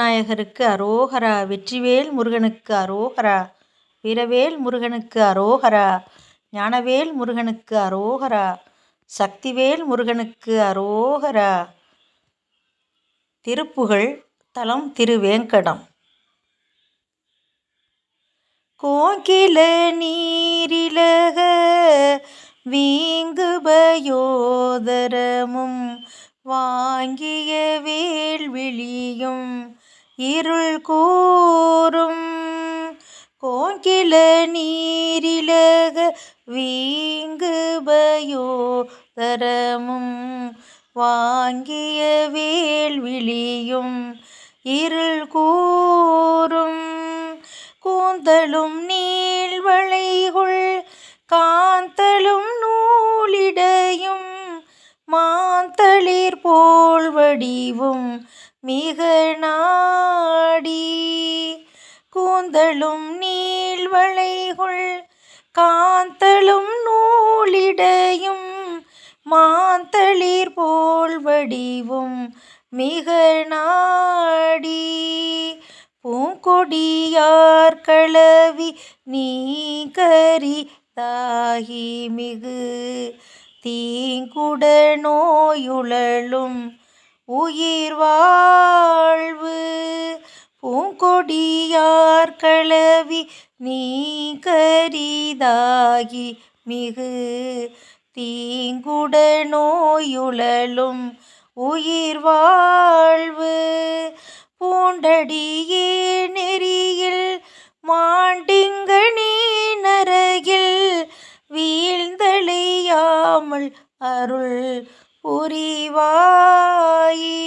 விநாயகருக்கு அரோகரா. வெற்றிவேல் முருகனுக்கு அரோகரா. வீரவேல் முருகனுக்கு அரோகரா. ஞானவேல் முருகனுக்கு அரோகரா. சக்திவேல் முருகனுக்கு அரோகரா. திருப்புகழ். தலம் திருவேங்கடம். கோங்கில நீரிலக வீங்குபயோதரமும் வாங்கிய வேல்விழியும் இருள் கூறும். கோங்கில நீரிலக வீங்குபயோதரமும் வாங்கிய வேல்விழியும் இருள் கூறும். கூந்தலும் நீள்வளைகுள் காந்தலும் நூலிடையும் மாந்தளிர் போல் வடிவும் மிக நாடி. கூந்தலும் நீள்வளைகுள் காந்தலும் நூலிடையும் மாந்தளிர் போல் வடிவும் மிக நாடி. பூங்கொடியார் களவி நீகரி தாகி மிகு தீங்குட நோயுழலும் உயிர் வாழ்வு. பூங்கொடியார் களவி நீகரிதாகி மிகு தீங்குட நோயுழலும் உயிர் வாழ்வு. பூண்டடியே நெறியில் மாண்டிங்கனே நரகில் வீழ்ந்தழியாமல் அருள் புரிவாயே.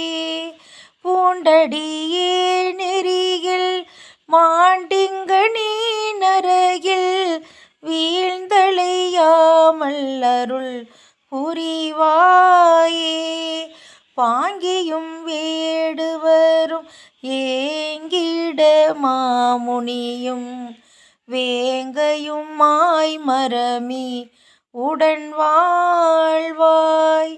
பூண்டடியே நெறியில் மாண்டிங்கனே நரகில் வீழ்ந்தழியாமல் அருள் புரிவாயே. பாங்கியும் வேடுவரும் ஏங்கிட மாமுனியும் வேங்கையும் மாய்மரமி உடன் வாழ்வாய்.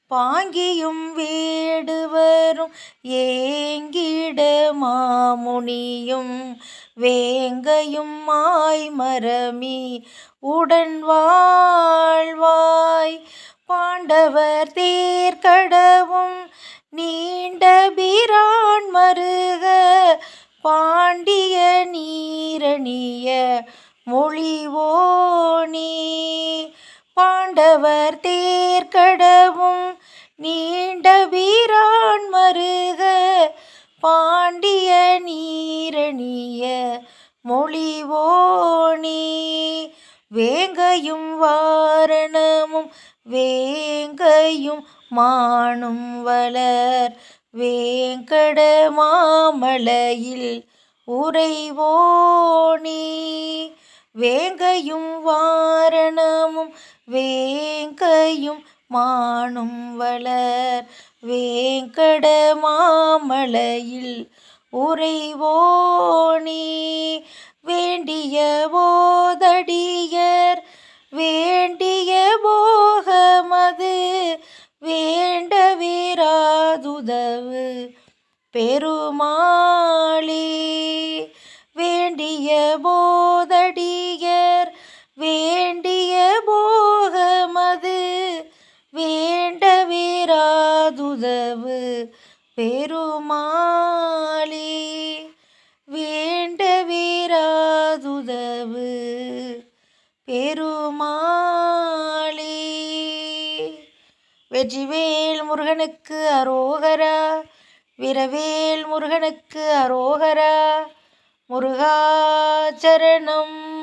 பாங்கியும் வேடுவரும் ஏங்கிட மாமுனியும் வேங்கையும் மாய்மரமி உடன் வாழ்வாய். பாண்டவர் தேர்கடவும் நீண்ட பிரான் மருக பாண்டிய நீரணிய மொழிவோனே. பாண்டவர் தேர்கடவும் நீண்ட பிரான் மருக பாண்டிய நீரணிய மொழிவோனே. வேங்கையும் வாரணமும் வேங்கையும் மானும் வளர் வேங்கட மாமலையில் உறைவோனே. வேங்கையும் வாரணமும் வேங்கையும் மானும் வளர் வேங்கட மாமலையில் உறைவோனே. வேண்டிய போதடியர் வேண்டிய போகமது வேண்ட வீராதுதவு பெருமாளே. வேண்டிய போதடியர் வேண்டிய போகமது வேண்ட வீராதுதவு பெருமாளே. வேண்ட வீராதுதவு பெருமாளே. வெற்றிவேல் முருகனுக்கு அரோகரா. வீரவேல் முருகனுக்கு அரோகரா. முருகா சரணம்.